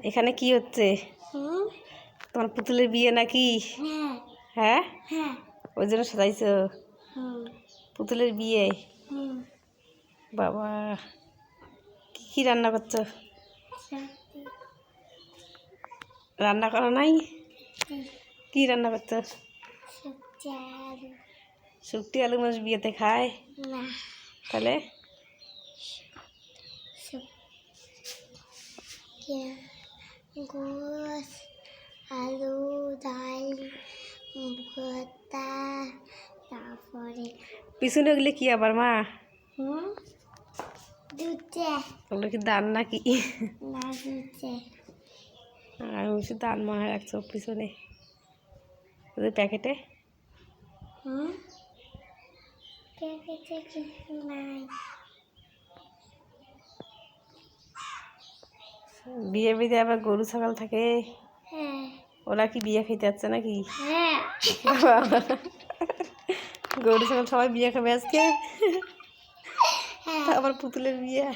এখানে কি হচ্ছে? তোমার পুতুলের বিয়ে নাকি? হ্যাঁ, ওই জন্য সাজাইছো পুতুলের বিয়ে। বাবা, কি কি রান্না করছো? রান্না করো নাই? কি রান্না করছো? শুক্তি আলু মাছ বিয়েতে খায়? তাহলে গোস, আলু, ডাল, ভর্তা, তারপরে পিছনে ওগুলো কি আবার মা? দুধে ওগুলো কি দান নাকি? না দুধে আমি বলছি দান মনে হয় রাখছো পিছনে ওদের প্যাকেটে। প্যাকেটে কিছু নাই। বিয়ে বিয়ে আবার গরু ছাগল থাকে। হ্যাঁ ওরা কি বিয়ে খেতে যাচ্ছে নাকি? হ্যাঁ গরু ছাগল সবাই বিয়ে খাবে আজকে। হ্যাঁ আবার পুতুলের বিয়ে।